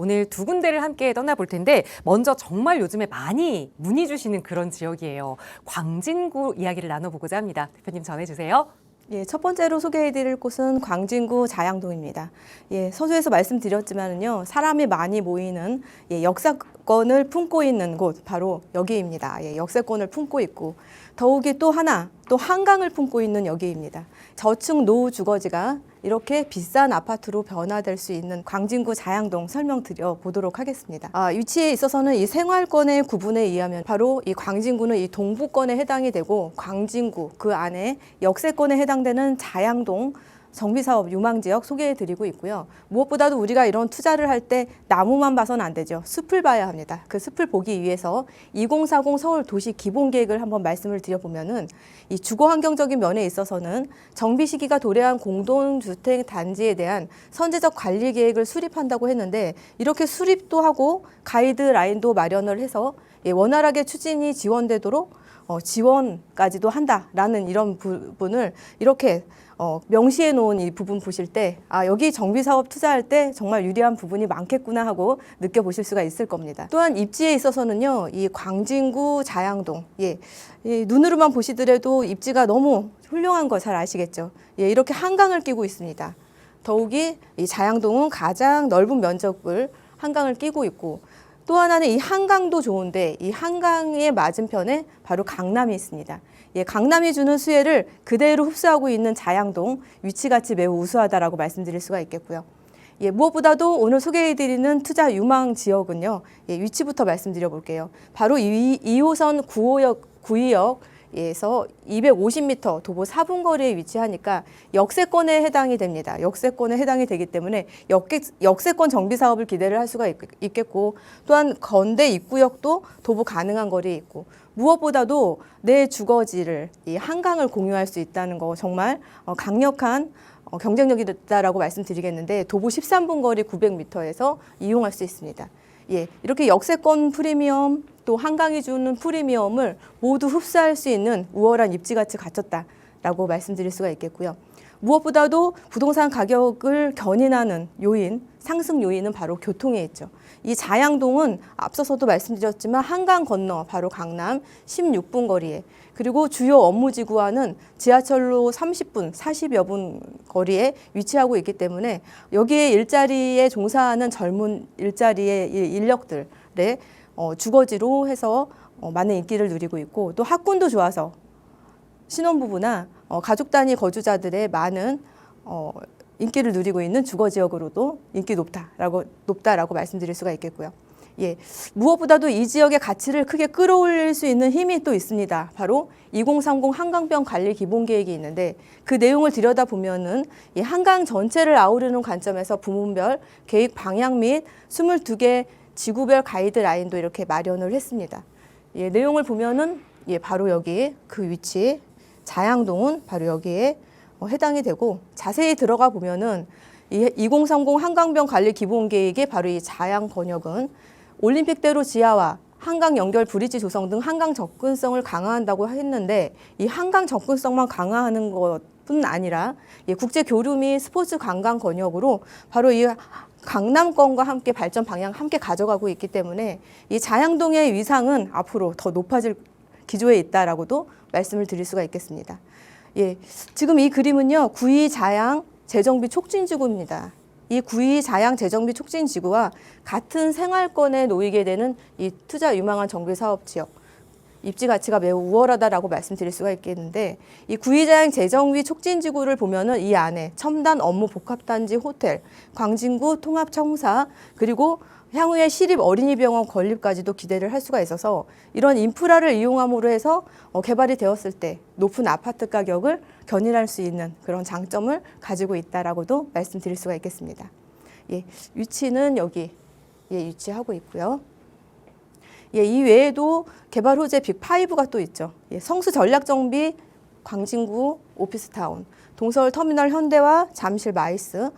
오늘 두 군데를 함께 떠나볼 텐데 먼저 정말 요즘에 많이 문의 주시는 그런 지역이에요. 광진구 이야기를 나눠보고자 합니다. 대표님 전해주세요. 예, 첫 번째로 소개해드릴 곳은 광진구 자양동입니다. 예, 서두에서 말씀드렸지만은요, 사람이 많이 모이는 역사권을 품고 있는 곳 바로 여기입니다. 예, 역사권을 품고 있고 더욱이 또 하나 또 한강을 품고 있는 여기입니다. 저층 노후 주거지가 이렇게 비싼 아파트로 변화될 수 있는 광진구 자양동 설명드려 보도록 하겠습니다. 위치에 있어서는 이 생활권의 구분에 의하면 바로 이 광진구는 이 동부권에 해당이 되고 광진구 그 안에 역세권에 해당되는 자양동 정비사업 유망지역 소개해드리고 있고요. 무엇보다도 우리가 이런 투자를 할 때 나무만 봐서는 안 되죠. 숲을 봐야 합니다. 그 숲을 보기 위해서 2040 서울 도시 기본계획을 한번 말씀을 드려보면은 이 주거환경적인 면에 있어서는 정비 시기가 도래한 공동주택 단지에 대한 선제적 관리 계획을 수립한다고 했는데 이렇게 수립도 하고 가이드라인도 마련을 해서 원활하게 추진이 지원되도록 지원까지도 한다라는 이런 부분을 이렇게 명시해 놓은 이 부분 보실 때 여기 정비사업 투자할 때 정말 유리한 부분이 많겠구나 하고 느껴보실 수가 있을 겁니다. 또한 입지에 있어서는요, 이 광진구 자양동, 눈으로만 보시더라도 입지가 너무 훌륭한 거 잘 아시겠죠? 이렇게 한강을 끼고 있습니다. 더욱이 이 자양동은 가장 넓은 면적을 한강을 끼고 있고 또 하나는 이 한강도 좋은데 이 한강의 맞은편에 바로 강남이 있습니다. 강남이 주는 수혜를 그대로 흡수하고 있는 자양동 위치가치 매우 우수하다라고 말씀드릴 수가 있겠고요. 무엇보다도 오늘 소개해드리는 투자 유망 지역은요. 위치부터 말씀드려 볼게요. 바로 2호선 9위역에서 250m 도보 4분 거리에 위치하니까 역세권에 해당이 됩니다. 역세권에 해당이 되기 때문에 역세권 정비 사업을 기대를 할 수가 있겠고 또한 건대 입구역도 도보 가능한 거리에 있고 무엇보다도 내 주거지를 이 한강을 공유할 수 있다는 거 정말 강력한 경쟁력이 있다라고 말씀드리겠는데 도보 13분 거리 900m에서 이용할 수 있습니다. 이렇게 역세권 프리미엄 또 한강이 주는 프리미엄을 모두 흡수할 수 있는 우월한 입지가치 갖췄다라고 말씀드릴 수가 있겠고요. 무엇보다도 부동산 가격을 견인하는 요인, 상승 요인은 바로 교통에 있죠. 이 자양동은 앞서서도 말씀드렸지만 한강 건너 바로 강남 16분 거리에 그리고 주요 업무지구와는 지하철로 30분, 40여 분 거리에 위치하고 있기 때문에 여기에 일자리에 종사하는 젊은 일자리의 인력들의 주거지로 해서 많은 인기를 누리고 있고 또 학군도 좋아서 신혼부부나 가족 단위 거주자들의 많은 인기를 누리고 있는 주거지역으로도 인기 높다라고 말씀드릴 수가 있겠고요. 무엇보다도 이 지역의 가치를 크게 끌어올릴 수 있는 힘이 또 있습니다. 바로 2030 한강변 관리 기본계획이 있는데 그 내용을 들여다보면은 이 한강 전체를 아우르는 관점에서 부문별 계획 방향 및 22개 지구별 가이드라인도 이렇게 마련을 했습니다. 내용을 보면은 바로 여기 그 위치 자양동은 바로 여기에 해당이 되고 자세히 들어가 보면은 이 2030 한강변 관리 기본계획의 바로 이 자양 번역은 올림픽대로 지하와 한강 연결 브리지 조성 등 한강 접근성을 강화한다고 했는데 이 한강 접근성만 강화하는 것뿐 아니라 국제 교류 및 스포츠 관광 권역으로 바로 이 강남권과 함께 발전 방향 함께 가져가고 있기 때문에 이 자양동의 위상은 앞으로 더 높아질 기조에 있다라고도 말씀을 드릴 수가 있겠습니다. 지금 이 그림은요, 9위 자양 재정비 촉진지구입니다. 이 9위 자양 재정비 촉진지구와 같은 생활권에 놓이게 되는 이 투자 유망한 정비사업 지역, 입지 가치가 매우 우월하다라고 말씀드릴 수가 있겠는데 이 9위 자양 재정비 촉진지구를 보면은 이 안에 첨단 업무 복합단지 호텔, 광진구 통합청사 그리고 향후에 시립 어린이병원 건립까지도 기대를 할 수가 있어서 이런 인프라를 이용함으로 해서 개발이 되었을 때 높은 아파트 가격을 견인할 수 있는 그런 장점을 가지고 있다라고도 말씀드릴 수가 있겠습니다. 위치는 여기 위치하고 있고요. 이 외에도 개발 호재 빅5가 또 있죠. 성수 전략정비 광진구 오피스타운, 동서울 터미널 현대와 잠실 마이스,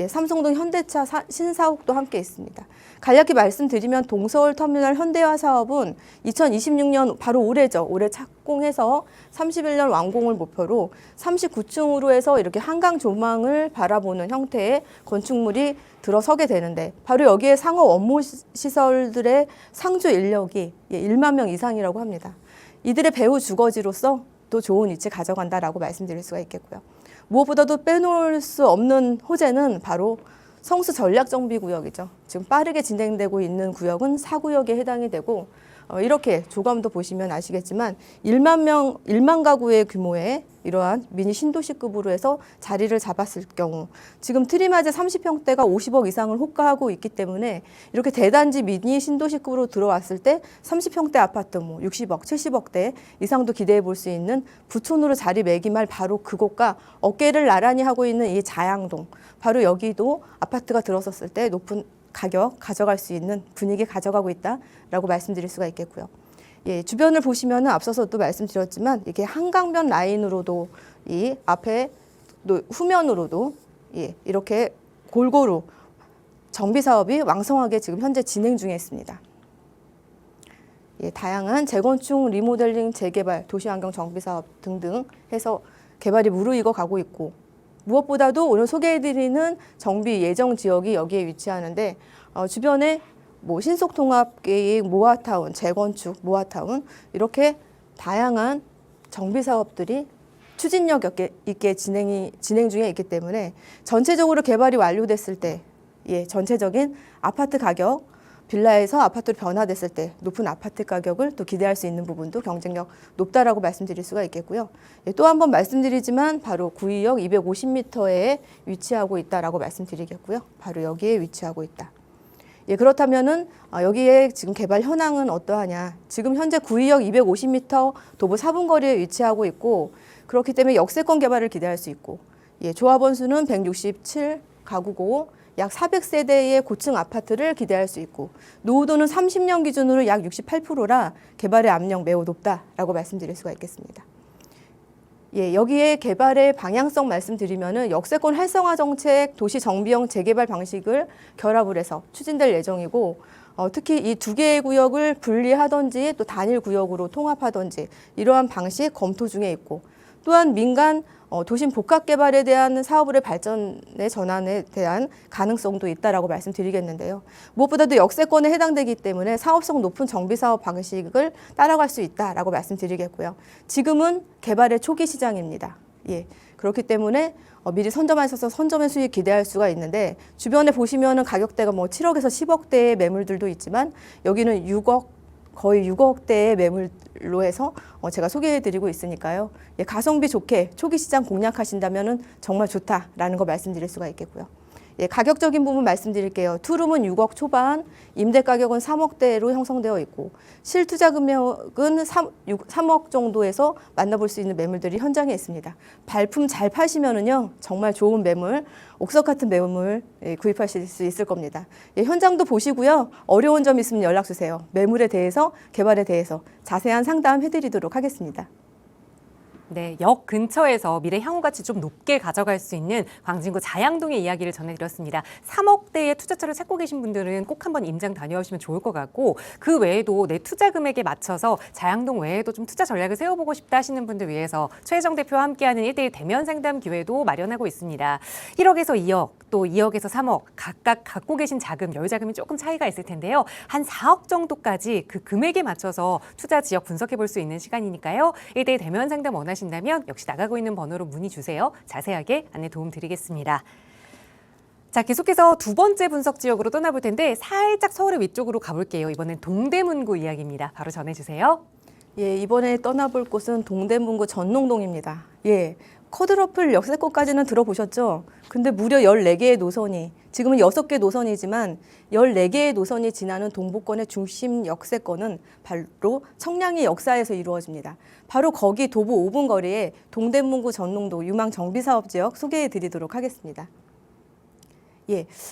삼성동 현대차 신사옥도 함께 있습니다. 간략히 말씀드리면 동서울 터미널 현대화 사업은 2026년 바로 올해죠. 올해 착공해서 31년 완공을 목표로 39층으로 해서 이렇게 한강 조망을 바라보는 형태의 건축물이 들어서게 되는데 바로 여기에 상업 업무 시설들의 상주 인력이 1만 명 이상이라고 합니다. 이들의 배후 주거지로서 또 좋은 위치 가져간다라고 말씀드릴 수가 있겠고요. 무엇보다도 빼놓을 수 없는 호재는 바로 성수 전략정비구역이죠. 지금 빠르게 진행되고 있는 구역은 4구역에 해당이 되고 이렇게 조감도 보시면 아시겠지만 1만 가구의 규모의 이러한 미니 신도시급으로 해서 자리를 잡았을 경우 지금 트리마제 30평대가 50억 이상을 호가하고 있기 때문에 이렇게 대단지 미니 신도시급으로 들어왔을 때 30평대 아파트 60억, 70억대 이상도 기대해 볼 수 있는 부촌으로 자리매김할 바로 그곳과 어깨를 나란히 하고 있는 이 자양동, 바로 여기도 아파트가 들어섰을 때 높은 가격 가져갈 수 있는 분위기 가져가고 있다라고 말씀드릴 수가 있겠고요. 주변을 보시면은 앞서서도 말씀드렸지만 이게 한강변 라인으로도 이 앞에 후면으로도 이렇게 골고루 정비 사업이 왕성하게 지금 현재 진행 중에 있습니다. 다양한 재건축, 리모델링, 재개발, 도시환경 정비 사업 등등 해서 개발이 무르익어 가고 있고 무엇보다도 오늘 소개해드리는 정비 예정 지역이 여기에 위치하는데 주변에 신속통합계획, 모아타운, 재건축, 모아타운 이렇게 다양한 정비 사업들이 추진력 있게 진행 중에 있기 때문에 전체적으로 개발이 완료됐을 때 전체적인 아파트 가격, 빌라에서 아파트로 변화됐을 때 높은 아파트 가격을 또 기대할 수 있는 부분도 경쟁력 높다라고 말씀드릴 수가 있겠고요. 또 한 번 말씀드리지만 바로 구의역 250m에 위치하고 있다라고 말씀드리겠고요. 바로 여기에 위치하고 있다. 그렇다면은 여기에 지금 개발 현황은 어떠하냐? 지금 현재 구의역 250m 도보 4분 거리에 위치하고 있고 그렇기 때문에 역세권 개발을 기대할 수 있고 조합원 수는 167 가구고 약 400세대의 고층 아파트를 기대할 수 있고 노후도는 30년 기준으로 약 68%라 개발의 압력 매우 높다라고 말씀드릴 수가 있겠습니다. 여기에 개발의 방향성 말씀드리면은 역세권 활성화 정책, 도시 정비형 재개발 방식을 결합을 해서 추진될 예정이고 특히 이 두 개의 구역을 분리하든지 또 단일 구역으로 통합하든지 이러한 방식 검토 중에 있고 또한 민간 도심 복합 개발에 대한 사업의 발전의 전환에 대한 가능성도 있다라고 말씀드리겠는데요. 무엇보다도 역세권에 해당되기 때문에 사업성 높은 정비 사업 방식을 따라갈 수 있다라고 말씀드리겠고요. 지금은 개발의 초기 시장입니다. 그렇기 때문에 미리 선점하셔서 선점의 수익 기대할 수가 있는데 주변에 보시면은 가격대가 7억에서 10억대의 매물들도 있지만 여기는 6억 거의 6억대의 매물로 해서 제가 소개해드리고 있으니까요. 가성비 좋게 초기 시장 공략하신다면 정말 좋다라는 거 말씀드릴 수가 있겠고요. 가격적인 부분 말씀드릴게요. 투룸은 6억 초반, 임대 가격은 3억대로 형성되어 있고 실투자 금액은 3억 정도에서 만나볼 수 있는 매물들이 현장에 있습니다. 발품 잘 파시면은요 정말 좋은 매물, 옥석 같은 매물 구입하실 수 있을 겁니다. 현장도 보시고요. 어려운 점 있으면 연락 주세요. 매물에 대해서, 개발에 대해서 자세한 상담 해드리도록 하겠습니다. 네, 역 근처에서 미래 향후 가치 좀 높게 가져갈 수 있는 광진구 자양동의 이야기를 전해드렸습니다. 3억대의 투자처를 찾고 계신 분들은 꼭 한번 임장 다녀오시면 좋을 것 같고 그 외에도 내 투자 금액에 맞춰서 자양동 외에도 좀 투자 전략을 세워보고 싶다 하시는 분들 위해서 최혜정 대표와 함께하는 1대1 대면 상담 기회도 마련하고 있습니다. 1억에서 2억, 또 2억에서 3억 각각 갖고 계신 자금, 여유 자금이 조금 차이가 있을 텐데요. 한 4억 정도까지 그 금액에 맞춰서 투자 지역 분석해 볼 수 있는 시간이니까요. 1대1 대면 상담 원하신다면 역시 나가고 있는 번호로 문의 주세요. 자세하게 안내 도움 드리겠습니다. 자, 계속해서 두 번째 분석 지역으로 떠나볼 텐데 살짝 서울의 위쪽으로 가볼게요. 이번엔 동대문구 이야기입니다. 바로 전해주세요. 이번에 떠나볼 곳은 동대문구 전농동입니다. 쿼드러플 역세권까지는 들어보셨죠? 근데 무려 14개의 노선이, 지금은 6개 노선이지만 14개의 노선이 지나는 동부권의 중심 역세권은 바로 청량리 역사에서 이루어집니다. 바로 거기 도보 5분 거리에 동대문구 전농도 유망 정비사업 지역 소개해 드리도록 하겠습니다.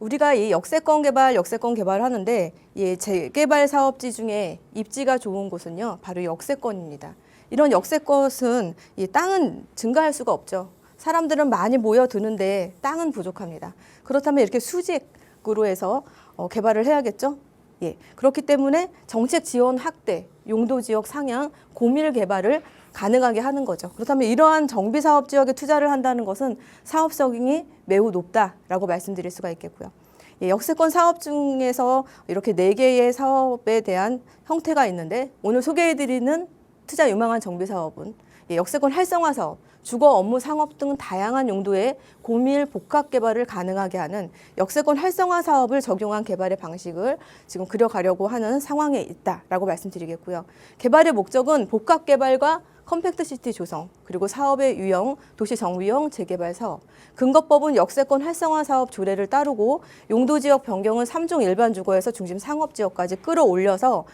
우리가 이 역세권 개발을 하는데 재개발 사업지 중에 입지가 좋은 곳은요, 바로 역세권입니다. 이런 역세권은 이 땅은 증가할 수가 없죠. 사람들은 많이 모여드는데 땅은 부족합니다. 그렇다면 이렇게 수직으로 해서 개발을 해야겠죠. 예, 그렇기 때문에 정책 지원 확대, 용도 지역 상향, 고밀 개발을 가능하게 하는 거죠. 그렇다면 이러한 정비 사업 지역에 투자를 한다는 것은 사업성이 매우 높다라고 말씀드릴 수가 있겠고요. 예, 역세권 사업 중에서 이렇게 4개의 사업에 대한 형태가 있는데 오늘 소개해드리는 투자 유망한 정비 사업은 역세권 활성화 사업, 주거 업무 상업 등 다양한 용도의 고밀 복합 개발을 가능하게 하는 역세권 활성화 사업을 적용한 개발의 방식을 지금 그려가려고 하는 상황에 있다라고 말씀드리겠고요. 개발의 목적은 복합 개발과 컴팩트 시티 조성, 그리고 사업의 유형, 도시 정비형 재개발 사업. 근거법은 역세권 활성화 사업 조례를 따르고 용도 지역 변경은 3종 일반 주거에서 중심 상업 지역까지 끌어올려서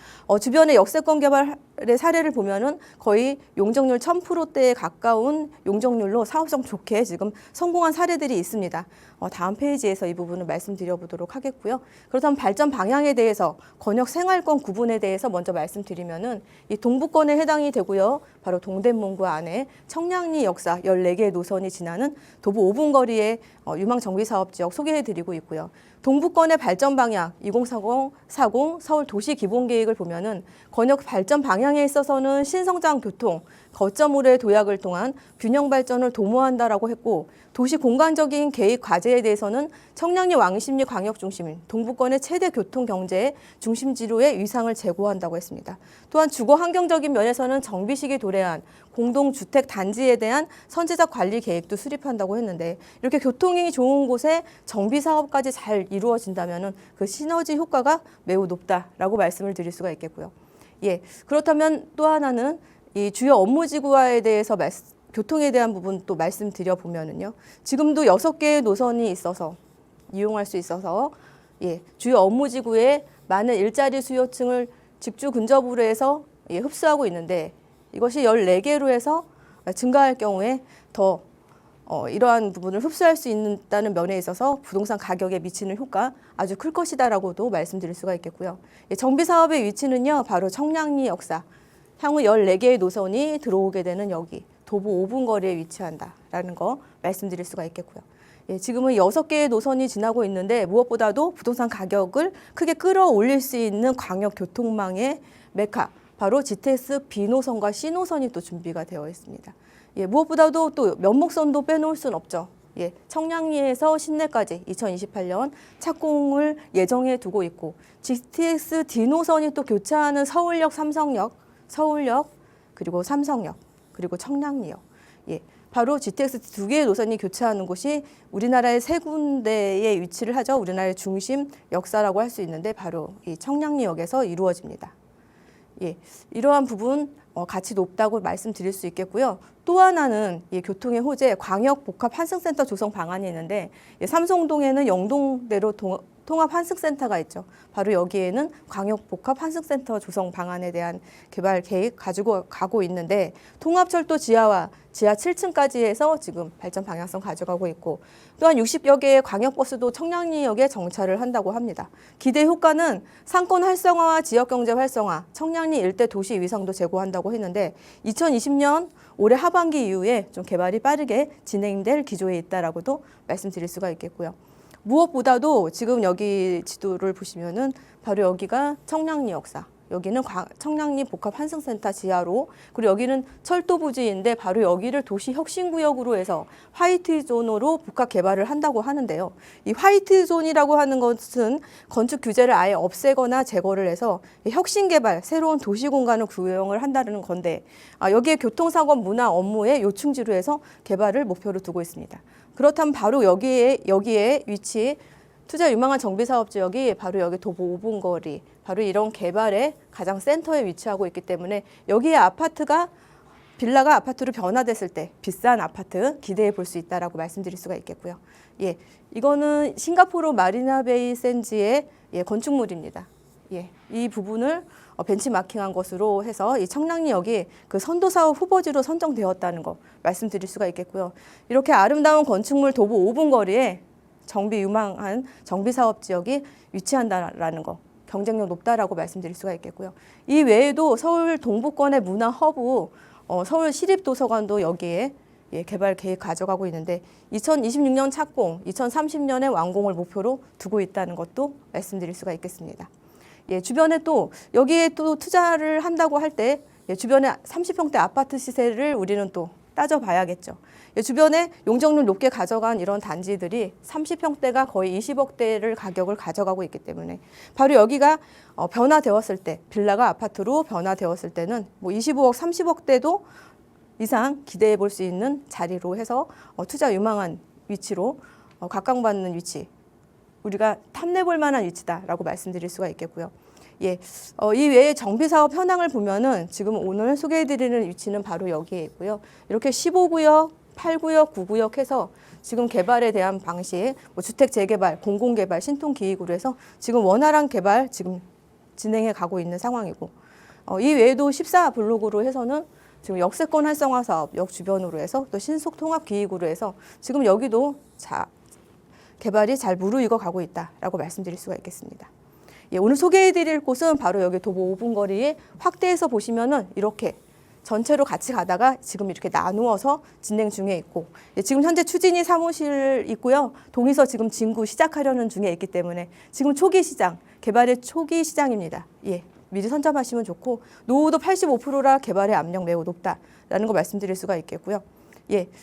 주변의 역세권 개발의 사례를 보면은 거의 용적률 1000%대에 가까운 용적률로 사업성 좋게 지금 성공한 사례들이 있습니다. 다음 페이지에서 이 부분을 말씀드려 보도록 하겠고요. 그렇다면 발전 방향에 대해서 권역 생활권 구분에 대해서 먼저 말씀드리면은 이 동부권에 해당이 되고요. 바로 동대문구 안에 청량리 역사 14개의 노선이 지나는 도보 5분 거리의 유망 정비 사업 지역 소개해 드리고 있고요. 동부권의 발전 방향 2040 서울 도시 기본 계획을 보면은 권역 발전 방향에 있어서는 신성장 교통, 거점으로의 도약을 통한 균형 발전을 도모한다라고 했고 도시 공간적인 계획 과제에 대해서는 청량리 왕십리 광역 중심, 동부권의 최대 교통 경제 중심지로의 위상을 제고한다고 했습니다. 또한 주거 환경적인 면에서는 정비시기 도래한 공동주택 단지에 대한 선제적 관리 계획도 수립한다고 했는데 이렇게 교통이 좋은 곳에 정비 사업까지 잘 이루어진다면은 그 시너지 효과가 매우 높다라고 말씀을 드릴 수가 있겠고요. 예, 그렇다면 또 하나는 이 주요 업무지구화에 대해서 교통에 대한 부분 또 말씀드려 보면은요. 지금도 6개의 노선이 있어서 이용할 수 있어서 주요 업무지구에 많은 일자리 수요층을 직주 근접으로 해서 흡수하고 있는데 이것이 14개로 해서 증가할 경우에 더 이러한 부분을 흡수할 수 있다는 면에 있어서 부동산 가격에 미치는 효과 아주 클 것이다라고도 말씀드릴 수가 있겠고요. 정비 사업의 위치는요. 바로 청량리 역사, 향후 14개의 노선이 들어오게 되는 여기 도보 5분 거리에 위치한다라는 거 말씀드릴 수가 있겠고요. 지금은 6개의 노선이 지나고 있는데 무엇보다도 부동산 가격을 크게 끌어올릴 수 있는 광역 교통망의 메카, 바로 GTX B노선과 C노선이 또 준비가 되어 있습니다. 무엇보다도 또 면목선도 빼놓을 수는 없죠. 청량리에서 신내까지 2028년 착공을 예정해 두고 있고 GTX D노선이 또 교차하는 서울역, 삼성역, 서울역, 그리고 삼성역, 그리고 청량리역. 바로 GTX 2개의 노선이 교차하는 곳이 우리나라의 3군데에 위치를 하죠. 우리나라의 중심 역사라고 할 수 있는데 바로 이 청량리역에서 이루어집니다. 이러한 부분 가치 높다고 말씀드릴 수 있겠고요. 또 하나는 교통의 호재 광역 복합 환승센터 조성 방안이 있는데 삼성동에는 영동대로 통합 환승센터가 있죠. 바로 여기에는 광역 복합 환승센터 조성 방안에 대한 개발 계획 가지고 가고 있는데 통합철도 지하와 지하 7층까지 해서 지금 발전 방향성 가져가고 있고 또한 60여 개의 광역버스도 청량리역에 정차를 한다고 합니다. 기대 효과는 상권 활성화와 지역경제 활성화, 청량리 일대 도시 위상도 제고한다고 했는데 2020년 올해 하반기 이후에 좀 개발이 빠르게 진행될 기조에 있다라고도 말씀드릴 수가 있겠고요. 무엇보다도 지금 여기 지도를 보시면은 바로 여기가 청량리 역사, 여기는 청량리 복합 환승센터 지하로, 그리고 여기는 철도 부지인데 바로 여기를 도시 혁신구역으로 해서 화이트 존으로 복합 개발을 한다고 하는데요. 이 화이트 존이라고 하는 것은 건축 규제를 아예 없애거나 제거를 해서 혁신 개발, 새로운 도시 공간을 구형을 한다는 건데 여기에 교통사고 문화 업무의 요충지로 해서 개발을 목표로 두고 있습니다. 그렇다면 바로 여기에 위치 투자 유망한 정비 사업 지역이 바로 여기 도보 5분 거리, 바로 이런 개발의 가장 센터에 위치하고 있기 때문에 여기에 빌라가 아파트로 변화됐을 때 비싼 아파트 기대해 볼 수 있다라고 말씀드릴 수가 있겠고요. 이거는 싱가포르 마리나베이 샌즈의 건축물입니다. 이 부분을 벤치마킹한 것으로 해서 이 청량리역이 그 선도사업 후보지로 선정되었다는 거 말씀드릴 수가 있겠고요. 이렇게 아름다운 건축물 도보 5분 거리에 정비 유망한 정비 사업 지역이 위치한다라는 거 경쟁력 높다라고 말씀드릴 수가 있겠고요. 이 외에도 서울 동부권의 문화 허브 서울 시립도서관도 여기에 개발 계획 가져가고 있는데 2026년 착공, 2030년에 완공을 목표로 두고 있다는 것도 말씀드릴 수가 있겠습니다. 주변에 또 여기에 또 투자를 한다고 할 때 주변에 30평대 아파트 시세를 우리는 또 따져봐야겠죠. 주변에 용적률 높게 가져간 이런 단지들이 30평대가 거의 20억대를 가격을 가져가고 있기 때문에 바로 여기가 변화되었을 때 빌라가 아파트로 변화되었을 때는 뭐 25억, 30억대도 이상 기대해 볼 수 있는 자리로 해서 투자 유망한 위치로 각광받는 위치, 우리가 탐내 볼 만한 위치다라고 말씀드릴 수가 있겠고요. 이 외에 정비사업 현황을 보면은 지금 오늘 소개해드리는 위치는 바로 여기에 있고요. 이렇게 15구역, 8구역, 9구역 해서 지금 개발에 대한 방식, 뭐 주택 재개발, 공공개발, 신통기획으로 해서 지금 원활한 개발 지금 진행해 가고 있는 상황이고, 이 외에도 14블록으로 해서는 지금 역세권 활성화 사업, 역 주변으로 해서 또 신속 통합 기획으로 해서 지금 여기도 개발이 잘 무르익어 가고 있다라고 말씀드릴 수가 있겠습니다. 오늘 소개해드릴 곳은 바로 여기 도보 5분 거리에 확대해서 보시면은 이렇게 전체로 같이 가다가 지금 이렇게 나누어서 진행 중에 있고, 지금 현재 추진이 사무실 있고요. 동의서 지금 진구 시작하려는 중에 있기 때문에 지금 초기 시장, 개발의 초기 시장입니다. 미리 선점하시면 좋고, 노후도 85%라 개발의 압력 매우 높다라는 거 말씀드릴 수가 있겠고요.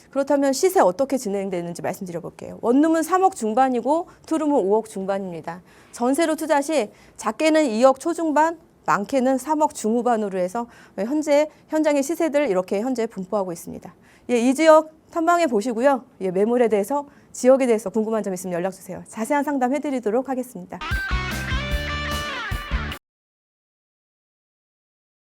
그렇다면 시세 어떻게 진행되는지 말씀드려 볼게요. 원룸은 3억 중반이고 투룸은 5억 중반입니다. 전세로 투자 시 작게는 2억 초중반, 많게는 3억 중후반으로 해서 현재 현장의 시세들 이렇게 현재 분포하고 있습니다. 이 지역 탐방해 보시고요. 매물에 대해서, 지역에 대해서 궁금한 점 있으면 연락 주세요. 자세한 상담 해드리도록 하겠습니다.